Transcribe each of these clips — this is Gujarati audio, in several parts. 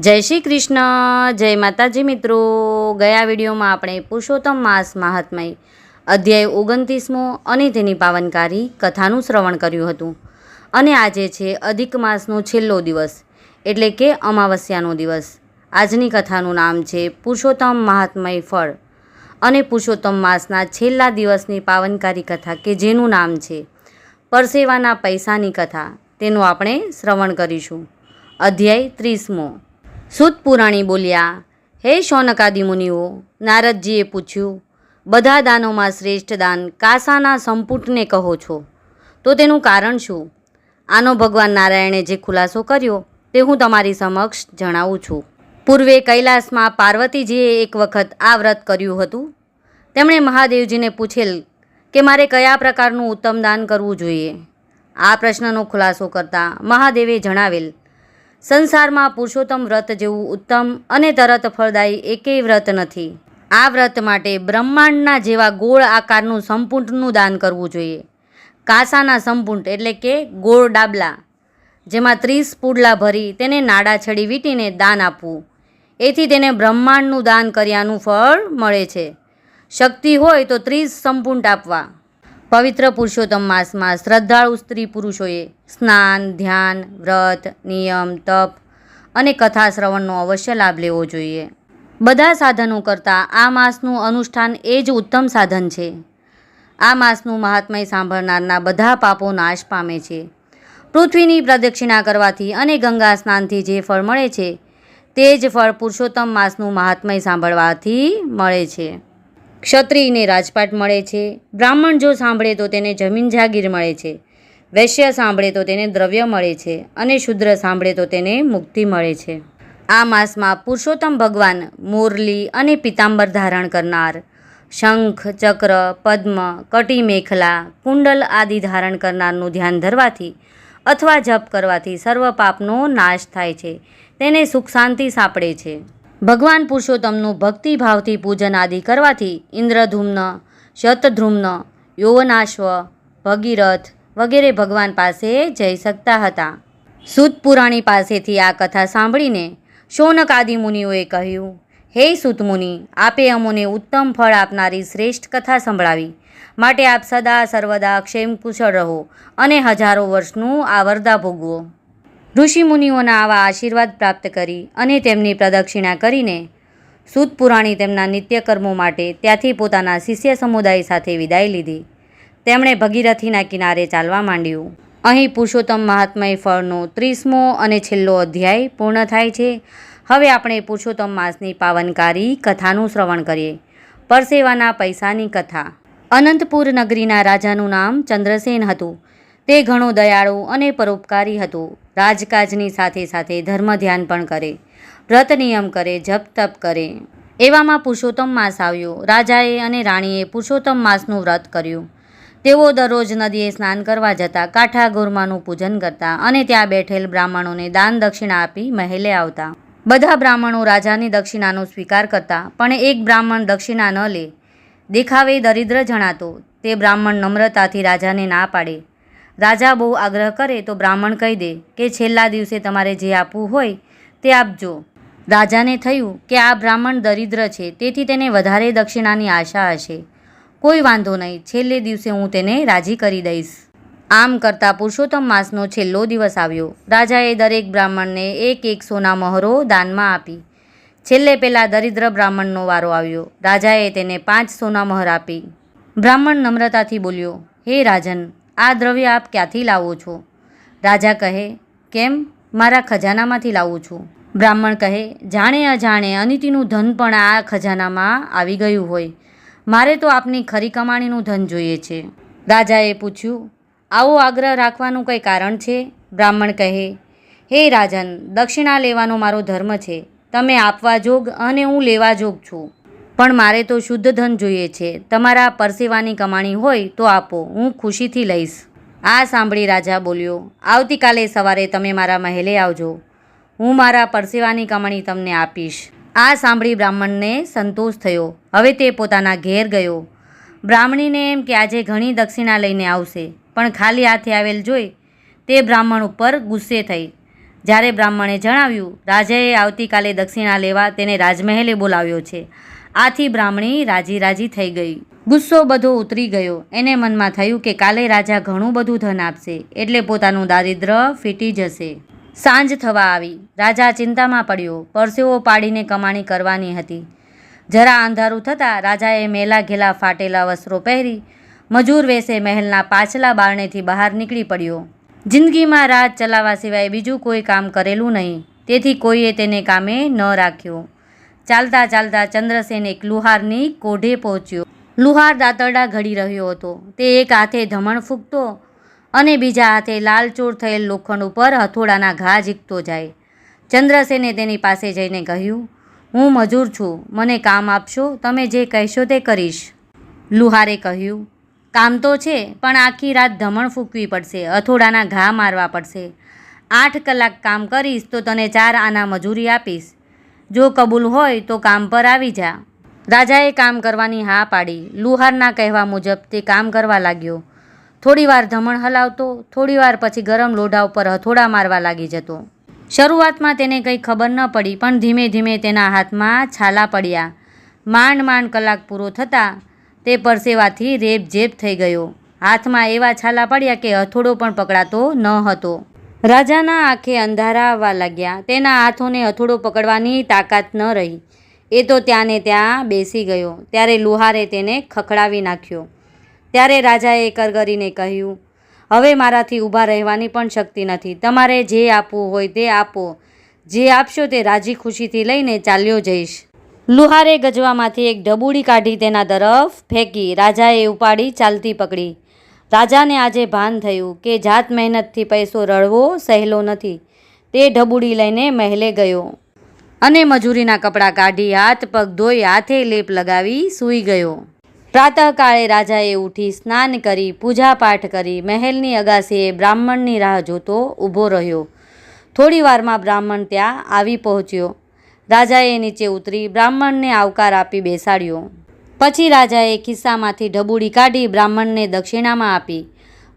જય શ્રી કૃષ્ણ, જય માતાજી મિત્રો. ગયા વિડીયોમાં આપણે પુરુષોત્તમ માસ મહાત્મય અધ્યાય 29મો અને તેની પાવનકારી કથાનું શ્રવણ કર્યું હતું. અને આજે છે અધિક માસનો છેલ્લો દિવસ, એટલે કે અમાવસ્યાનો દિવસ. આજની કથાનું નામ છે પુરુષોત્તમ મહાત્મય ફળ અને પુરુષોત્તમ માસના છેલ્લા દિવસની પાવનકારી કથા, કે જેનું નામ છે પરસેવાના પૈસાની કથા. તેનું આપણે શ્રવણ કરીશું. અધ્યાય 30મો. સૂત પુરાણી બોલ્યા, હે શૌનકાદિ મુનિઓ, નારદજીએ પૂછ્યું, બધા દાનોમાં શ્રેષ્ઠ દાન કાસાના સંપુટને કહો છો, તો તેનું કારણ શું? આનો ભગવાન નારાયણે જે ખુલાસો કર્યો તે હું તમારી સમક્ષ જણાવું છું. પૂર્વે કૈલાસમાં પાર્વતીજીએ એક વખત આ વ્રત કર્યું હતું. તેમણે મહાદેવજીને પૂછેલ કે મારે કયા પ્રકારનું ઉત્તમ દાન કરવું જોઈએ. આ પ્રશ્નનો ખુલાસો કરતાં મહાદેવે જણાવેલ, સંસારમાં પુરુષોત્તમ વ્રત જેવું ઉત્તમ અને તરત ફળદાયી એકેય વ્રત નથી. આ વ્રત માટે બ્રહ્માંડના જેવા ગોળ આકારનું સંપુટનું દાન કરવું જોઈએ. કાસાના સંપુટ એટલે કે ગોળ ડાબલા, જેમાં 30 પૂડલા ભરી તેને નાડા છડી વીંટીને દાન આપવું. એથી તેને બ્રહ્માંડનું દાન કર્યાનું ફળ મળે છે. શક્તિ હોય તો 30 સંપુટ આપવા. પવિત્ર પુરુષોત્તમ માસમાં શ્રદ્ધાળુ સ્ત્રી પુરુષોએ સ્નાન, ધ્યાન, વ્રત, નિયમ, તપ અને કથા શ્રવણનો અવશ્ય લાભ લેવો જોઈએ. બધા સાધનો કરતાં આ માસનું અનુષ્ઠાન એ જ ઉત્તમ સાધન છે. આ માસનું મહાત્મય સાંભળનારના બધા પાપો નાશ પામે છે. પૃથ્વીની પ્રદક્ષિણા કરવાથી અને ગંગા સ્નાનથી જે ફળ મળે છે તે જ ફળ પુરુષોત્તમ માસનું મહાત્મય સાંભળવાથી મળે છે. ક્ષત્રિયને રાજપાટ મળે છે. બ્રાહ્મણ જો સાંભળે તો તેને જમીન જાગીર મળે છે. વૈશ્ય સાંભળે તો તેને દ્રવ્ય મળે છે અને શૂદ્ર સાંભળે તો તેને મુક્તિ મળે છે. આ માસમાં પુરુષોત્તમ ભગવાન મોરલી અને પિતાંબર ધારણ કરનાર, શંખ, ચક્ર, પદ્મ, કટી મેખલા, કુંડલ આદિ ધારણ કરનારનું ધ્યાન ધરવાથી અથવા જપ કરવાથી સર્વ પાપનો નાશ થાય છે. તેને સુખ શાંતિ સાંપડે છે. ભગવાન પુરુષોત્તમનું ભક્તિભાવથી પૂજન આદિ કરવાથી ઇન્દ્રધૂમ્ન, શતધ્રુમ્ન, યૌવનાશ્વ, ભગીરથ વગેરે ભગવાન પાસે જઈ શકતા હતા. સૂત પુરાણી પાસેથી આ કથા સાંભળીને શૌનકાદિ મુનિઓએ કહ્યું, હે સૂત મુનિ, આપે અમોને ઉત્તમ ફળ આપનારી શ્રેષ્ઠ કથા સંભળાવી, માટે આપ સદા સર્વદા ક્ષેમ કુશળ રહો અને હજારો વર્ષનું આ વરદા ભોગવો. ઋષિ મુનિઓના આવા આશીર્વાદ પ્રાપ્ત કરી અને તેમની પ્રદક્ષિણા કરીને સૂત પુરાણી તેમના નિત્યકર્મો માટે ત્યાંથી પોતાના શિષ્ય સમુદાય સાથે વિદાય લીધી. તેમણે ભગીરથીના કિનારે ચાલવા માંડ્યું. અહીં પુરુષોત્તમ મહાત્મય ફળનો 30મો અને છેલ્લો અધ્યાય પૂર્ણ થાય છે. હવે આપણે પુરુષોત્તમ માસની પાવનકારી કથાનું શ્રવણ કરીએ. પરસેવાના પૈસાની કથા. અનંતપુર નગરીના રાજાનું નામ ચંદ્રસેન હતું. તે ઘણો દયાળુ અને પરોપકારી હતો. રાજકાજની સાથે સાથે ધર્મ ધ્યાન પણ કરે, વ્રત નિયમ કરે, જપ તપ કરે. એવામાં પુરુષોત્તમ માસ આવ્યો. રાજાએ અને રાણીએ પુરુષોત્તમ માસનું વ્રત કર્યું. તેઓ દરરોજ નદીએ સ્નાન કરવા જતા, કાંઠા ગોરમાનું પૂજન કરતા અને ત્યાં બેઠેલ બ્રાહ્મણોને દાન દક્ષિણા આપી મહેલે આવતા. બધા બ્રાહ્મણો રાજાની દક્ષિણાનો સ્વીકાર કરતા, પણ એક બ્રાહ્મણ દક્ષિણા ન લે. દેખાવે દરિદ્ર જણાતો. તે બ્રાહ્મણ નમ્રતાથી રાજાને ના પાડે. રાજા બહુ આગ્રહ કરે તો બ્રાહ્મણ કહી દે કે છેલ્લા દિવસે તમારે જે આપવું હોય તે આપજો. રાજાને થયું કે આ બ્રાહ્મણ દરિદ્ર છે, તેથી તેને વધારે દક્ષિણાની આશા હશે. કોઈ વાંધો નહીં, છેલ્લે દિવસે હું તેને રાજી કરી દઈશ. આમ કરતાં પુરુષોત્તમ માસનો છેલ્લો દિવસ આવ્યો. રાજાએ દરેક બ્રાહ્મણને એક સોના મહોરો દાનમાં આપી. છેલ્લે પેલા દરિદ્ર બ્રાહ્મણનો વારો આવ્યો. રાજાએ તેને 5 સોના મહોર આપી. બ્રાહ્મણ નમ્રતાથી બોલ્યો, હે રાજન, આ દ્રવ્ય આપ ક્યાંથી લાવો છો? રાજા કહે, કેમ? મારા ખજાનામાંથી લાવું છું. બ્રાહ્મણ કહે, જાણે અજાણે અનિતિનું ધન પણ આ ખજાનામાં આવી ગયું હોય. મારે તો આપની ખરી કમાણીનું ધન જોઈએ છે. રાજાએ પૂછ્યું, આવો આગ્રહ રાખવાનું કંઈ કારણ છે? બ્રાહ્મણ કહે, હે રાજન, દક્ષિણા લેવાનો મારો ધર્મ છે. તમે આપવા જોગ અને હું લેવા જોગ છું. પણ મારે તો શુદ્ધ ધન જોઈએ છે. તમારા પરસેવાની કમાણી હોય તો આપો, હું ખુશીથી લઈશ. આ સાંભળી રાજા બોલ્યો, આવતીકાલે સવારે તમે મારા મહેલે આવજો. હું મારા પરસેવાની કમાણી તમને આપીશ. આ સાંભળી બ્રાહ્મણને સંતોષ થયો. હવે તે પોતાના ઘેર ગયો. બ્રાહ્મણીને એમ કે આજે ઘણી દક્ષિણા લઈને આવશે, પણ ખાલી હાથે આવેલ જોઈ તે બ્રાહ્મણ ઉપર ગુસ્સે થઈ. જ્યારે બ્રાહ્મણે જણાવ્યું, રાજાએ આવતીકાલે દક્ષિણા લેવા તેને રાજમહેલે બોલાવ્યો છે. આથી બ્રાહ્મણી રાજી થઈ ગઈ. ગુસ્સો બધો ઉતરી ગયો. એને મનમાં થયું કે કાલે રાજા ઘણું બધું ધન આપશે એટલે પોતાનું દારિદ્ર્ય ફીટી જશે. સાંજ થવા આવી. રાજા ચિંતામાં પડ્યો. પરસેવો પાડીને કમાણી કરવાની હતી. જરા અંધારું થતાં રાજાએ મેલા ઘેલા ફાટેલા વસ્ત્રો પહેરી મજૂર વેશે મહેલના પાછલા બારણેથી બહાર નીકળી પડ્યો. જિંદગીમાં રાત ચલાવવા સિવાય બીજું કોઈ કામ કરેલું નહીં, તેથી કોઈએ તેને કામે ન રાખ્યો. ચાલતા ચાલતા ચંદ્રસેન એક લુહારની કોઢે પહોંચ્યો. લુહાર દાંતરડા ઘડી રહ્યો હતો. તે એક હાથે ધમણ ફૂંકતો અને બીજા હાથે લાલચોળ થયેલ લોખંડ ઉપર હથોડાના ઘા ઝીકતો જાય. ચંદ્રસેને તેની પાસે જઈને કહ્યું, હું મજૂર છું, મને કામ આપશો? તમે જે કહેશો તે કરીશ. લુહારે કહ્યું, કામ તો છે, પણ આખી રાત ધમણ ફૂંકવી પડશે, હથોડાના ઘા મારવા પડશે. 8 કલાક કામ કરીશ તો તને 4 આના મજૂરી આપીશ. જો કબૂલ હોય તો કામ પર આવી જા. રાજાએ કામ કરવાની હા પાડી. લુહારના કહેવા મુજબ તે કામ કરવા લાગ્યો. થોડીવાર ધમણ હલાવતો, થોડીવાર પછી ગરમ લોઢા ઉપર હથોડા મારવા લાગી જતો. શરૂઆતમાં તેને કંઈ ખબર ન પડી, પણ ધીમે ધીમે તેના હાથમાં છાલા પડ્યા. માંડ કલાક પૂરો થતાં તે પરસેવાથી રેબઝેબ થઈ ગયો. હાથમાં એવા છાલા પડ્યા કે હથોડો પણ પકડાતો ન હતો. રાજાના આંખે અંધારા આવવા લાગ્યા. તેના હાથોને હથોડો પકડવાની તાકાત ન રહી. એ તો ત્યાં ને ત્યાં બેસી ગયો. ત્યારે લુહારે તેને ખખડાવી નાખ્યો. ત્યારે રાજાએ કરગરીને કહ્યું, હવે મારાથી ઊભા રહેવાની પણ શક્તિ નથી. તમારે જે આપવું હોય તે આપો. જે આપશો તે રાજી ખુશીથી લઈને ચાલ્યો જઈશ. લુહારે ગજવામાંથી એક ઢબુડી કાઢી તેના તરફ ફેંકી. રાજાએ ઉપાડી ચાલતી પકડી. રાજાને આજે ભાન થયું કે જાત મહેનતથી પૈસો રળવો સહેલો નથી. તે ઢબુડી લઈને મહેલે ગયો અને મજૂરીના કપડાં કાઢી હાથ પગ ધોઈ હાથે લેપ લગાવી સૂઈ ગયો. પ્રાતઃકાળે રાજાએ ઉઠી સ્નાન કરી પૂજાપાઠ કરી મહેલની અગાસીએ બ્રાહ્મણની રાહ જોતો ઊભો રહ્યો. થોડી વારમાં બ્રાહ્મણ ત્યાં આવી પહોંચ્યો. રાજાએ નીચે ઉતરી બ્રાહ્મણને આવકાર આપી બેસાડ્યો. પછી રાજાએ ખિસ્સામાંથી ઢબુડી કાઢી બ્રાહ્મણને દક્ષિણામાં આપી.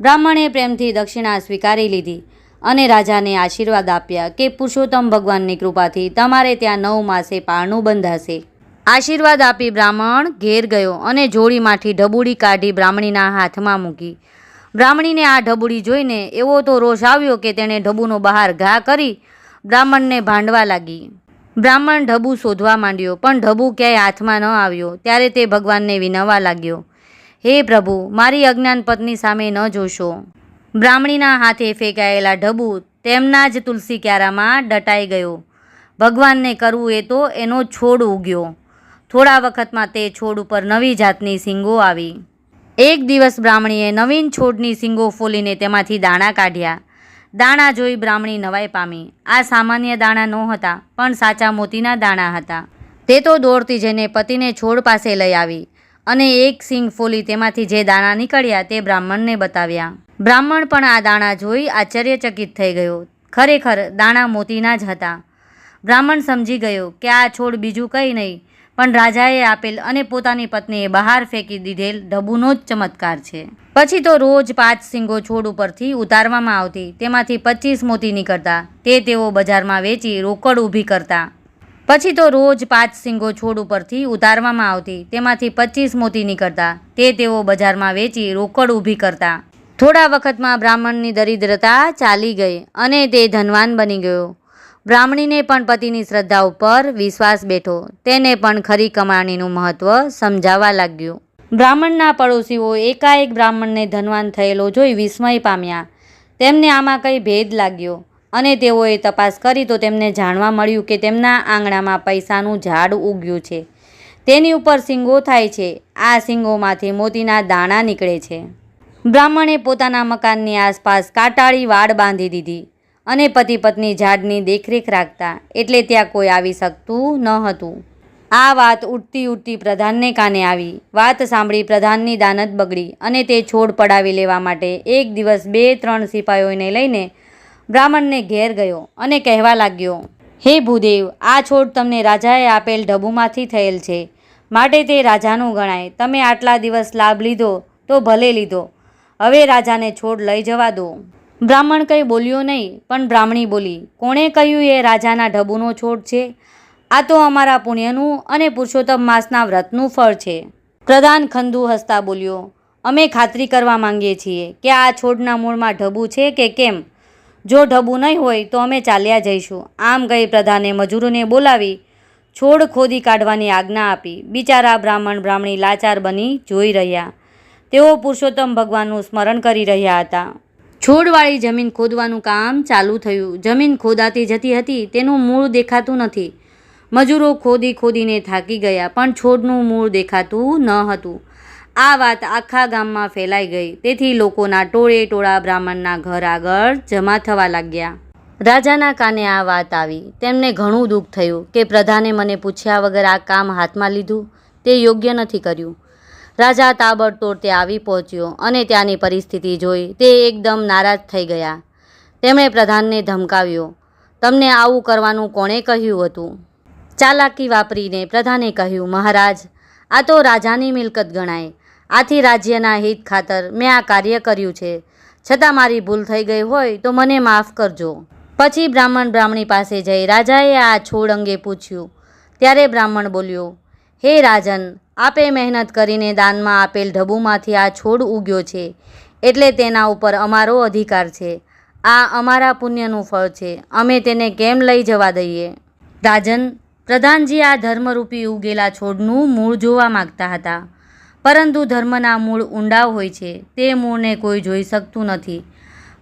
બ્રાહ્મણે પ્રેમથી દક્ષિણા સ્વીકારી લીધી અને રાજાને આશીર્વાદ આપ્યા કે પુરુષોત્તમ ભગવાનની કૃપાથી તમારે ત્યાં 9 માસે પારણું બંધાશે. આશીર્વાદ આપી બ્રાહ્મણ ઘેર ગયો અને જોડીમાંથી ઢબુડી કાઢી બ્રાહ્મણીના હાથમાં મૂકી. બ્રાહ્મણીને આ ઢબુડી જોઈને એવો તો રોષ આવ્યો કે તેણે ઢબુનો બહાર ઘા કરી બ્રાહ્મણને ભાંડવા લાગી. બ્રાહ્મણ ઢબુ શોધવા માંડ્યો, પણ ઢબુ ક્યાંય હાથમાં ન આવ્યો. ત્યારે તે ભગવાનને વિનવવા લાગ્યો, હે પ્રભુ, મારી અજ્ઞાન પત્ની સામે ન જોશો. બ્રાહ્મણીના હાથે ફેંકાયેલા ઢબુ તેમના જ તુલસી ક્યારામાં દટાઈ ગયો. ભગવાનને કરવું એ તો એનો છોડ ઉગ્યો. થોડા વખતમાં તે છોડ ઉપર નવી જાતની શીંગો આવી. એક દિવસ બ્રાહ્મણીએ નવીન છોડની શીંગો ફોલીને તેમાંથી દાણા કાઢ્યા. દાણા જોઈ બ્રાહ્મણી નવાઈ પામી. આ સામાન્ય દાણા નહોતા, પણ સાચા મોતીના દાણા હતા. તે તો દોડતી જઈને પતિને છોડ પાસે લઈ આવી અને એક શીંગ ફોલી તેમાંથી જે દાણા નીકળ્યા તે બ્રાહ્મણને બતાવ્યા. બ્રાહ્મણ પણ આ દાણા જોઈ આશ્ચર્યચકિત થઈ ગયો. ખરેખર દાણા મોતીના જ હતા. બ્રાહ્મણ સમજી ગયો કે આ છોડ બીજું કંઈ નહીં પણ રાજાએ આપેલ અને પોતાની પત્નીએ બહાર ફેંકી દીધેલ ઢબુનો જ ચમત્કાર છે. પછી તો રોજ 5 શીંગો છોડ ઉપરથી ઉતારવામાં આવતી. તેમાંથી 25 મોતી નીકળતા. તે તેઓ બજારમાં વેચી રોકડ ઊભી કરતા. પછી તો રોજ 5 શીંગો છોડ ઉપરથી ઉતારવામાં આવતી. તેમાંથી 25 મોતી નીકળતા. તે તેઓ બજારમાં વેચી રોકડ ઊભી કરતા. થોડા વખતમાં બ્રાહ્મણની દરિદ્રતા ચાલી ગઈ અને તે ધનવાન બની ગયો. બ્રાહ્મણીને પણ પતિની શ્રદ્ધા ઉપર વિશ્વાસ બેઠો. તેને પણ ખરી કમાણીનું મહત્વ સમજાવવા લાગ્યું. બ્રાહ્મણના પડોશીઓ એકાએક બ્રાહ્મણને ધનવાન થયેલો જોઈ વિસ્મય પામ્યા. તેમને આમાં કંઈ ભેદ લાગ્યો અને તેઓએ તપાસ કરી તો તેમને જાણવા મળ્યું કે તેમના આંગણામાં પૈસાનું ઝાડ ઉગ્યું છે. તેની ઉપર શીંગો થાય છે. આ શીંગોમાંથી મોતીના દાણા નીકળે છે. બ્રાહ્મણે પોતાના મકાનની આસપાસ કાંટાળી વાડ બાંધી દીધી અને પતિ પત્ની ઝાડની દેખરેખ રાખતા, એટલે ત્યાં કોઈ આવી શકતું ન હતું. આ વાત ઉડતી પ્રધાનને કાને આવી. વાત સાંભળી પ્રધાનની દાનત બગડી અને તે છોડ પડાવી લેવા માટે એક દિવસ 2-3 સિપાઈઓને લઈને બ્રાહ્મણને ઘેર ગયો અને કહેવા લાગ્યો, હે ભૂદેવ, આ છોડ તમને રાજાએ આપેલ ઢબુમાંથી થયેલ છે, માટે તે રાજાનું ગણાય. તમે આટલા દિવસ લાભ લીધો તો ભલે લીધો, હવે રાજાને છોડ લઈ જવા દો. બ્રાહ્મણ કંઈ બોલ્યો નહીં, પણ બ્રાહ્મણી બોલી, કોણે કહ્યું એ રાજાના ઢબુનો છોડ છે? આ તો અમારા પુણ્યનું અને પુરુષોત્તમ માસના વ્રતનું ફળ છે. પ્રધાન ખંદુ હસતા બોલ્યો, અમે ખાતરી કરવા માંગીએ છીએ કે આ છોડના મૂળમાં ઢબુ છે કે કેમ. જો ઢબુ નહીં હોય તો અમે ચાલ્યા જઈશું. આમ કહી પ્રધાને મજૂરોને બોલાવી છોડ ખોદી કાઢવાની આજ્ઞા આપી. બિચારા બ્રાહ્મણ બ્રાહ્મણી લાચાર બની જોઈ રહ્યા. તેઓ પુરુષોત્તમ ભગવાનનું સ્મરણ કરી રહ્યા હતા. છોડવાળી જમીન ખોદવાનું કામ ચાલુ થયું. જમીન ખોદાતી જતી હતી, તેનું મૂળ દેખાતું નથી. મજૂરો ખોદી ખોદીને થાકી ગયા, પણ છોડનું મૂળ દેખાતું ન હતું. આ વાત આખા ગામમાં ફેલાઈ ગઈ. તેથી લોકોના ટોળે ટોળા બ્રાહ્મણના ઘર આગળ જમા થવા લાગ્યા. રાજાના કાને આ વાત આવી. તેમને ઘણું દુઃખ થયું કે પ્રધાને મને પૂછ્યા વગર આ કામ હાથમાં લીધું, તે યોગ્ય નથી કર્યું. રાજા તાબડતોડ તે આવી પહોંચ્યો અને ત્યાંની પરિસ્થિતિ જોઈ તે એકદમ નારાજ થઈ ગયા. તેમણે પ્રધાનને ધમકાવ્યો, તમને આવું કરવાનું કોણે કહ્યું હતું? ચાલાકી વાપરીને પ્રધાને કહ્યું, મહારાજ, આ તો રાજાની મિલકત ગણાય. આથી રાજ્યના હિત ખાતર મેં આ કાર્ય કર્યું છે. છતાં મારી ભૂલ થઈ ગઈ હોય તો મને માફ કરજો. પછી બ્રાહ્મણ બ્રાહ્મણી પાસે જઈ રાજાએ આ છોડ અંગે પૂછ્યું. ત્યારે બ્રાહ્મણ બોલ્યો, હે રાજન, આપે મહેનત કરીને દાનમાં આપેલ ઢબુમાંથી આ છોડ ઉગ્યો છે, એટલે તેના ઉપર અમારો અધિકાર છે. આ અમારા પુણ્યનું ફળ છે. અમે તેને કેમ લઈ જવા દઈએ? રાજન, પ્રધાનજી આ ધર્મરૂપી ઉગેલા છોડનું મૂળ જોવા માગતા હતા, પરંતુ ધર્મના મૂળ ઊંડા હોય છે. તે મૂળને કોઈ જોઈ શકતું નથી.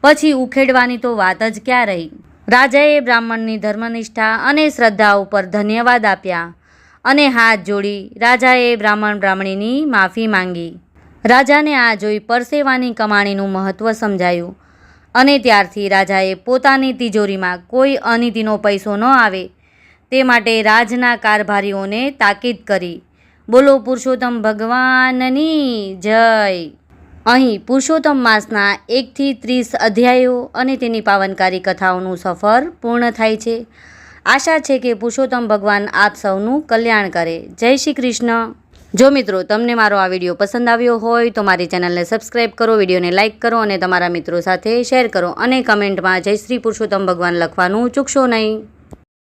પછી ઉખેડવાની તો વાત જ ક્યાં રહી? રાજાએ બ્રાહ્મણની ધર્મનિષ્ઠા અને શ્રદ્ધા ઉપર ધન્યવાદ આપ્યા અને હાથ જોડી રાજાએ બ્રાહ્મણ બ્રાહ્મણીની માફી માંગી. રાજાને આ જોઈ પરસેવાની કમાણીનું મહત્ત્વ સમજાયું અને ત્યારથી રાજાએ પોતાની તિજોરીમાં કોઈ અનીતિનો પૈસો ન આવે તે માટે રાજના કારભારીઓને તાકીદ કરી. બોલો પુરુષોત્તમ ભગવાનની જય. અહીં પુરુષોત્તમ માસના 1 થી 30 અધ્યાયો અને તેની પાવનકારી કથાઓનું સફર પૂર્ણ થાય છે. આશા છે કે પુરુષોત્તમ ભગવાન આપ સૌનું કલ્યાણ કરે. જય શ્રી કૃષ્ણ. જો મિત્રો તમને મારો આ વિડીયો પસંદ આવ્યો હોય તો મારી ચેનલને સબસ્ક્રાઈબ કરો, વિડીયોને લાઇક કરો અને તમારા મિત્રો સાથે શેર કરો અને કમેન્ટમાં જય શ્રી પુરુષોત્તમ ભગવાન લખવાનું ચૂકશો નહીં.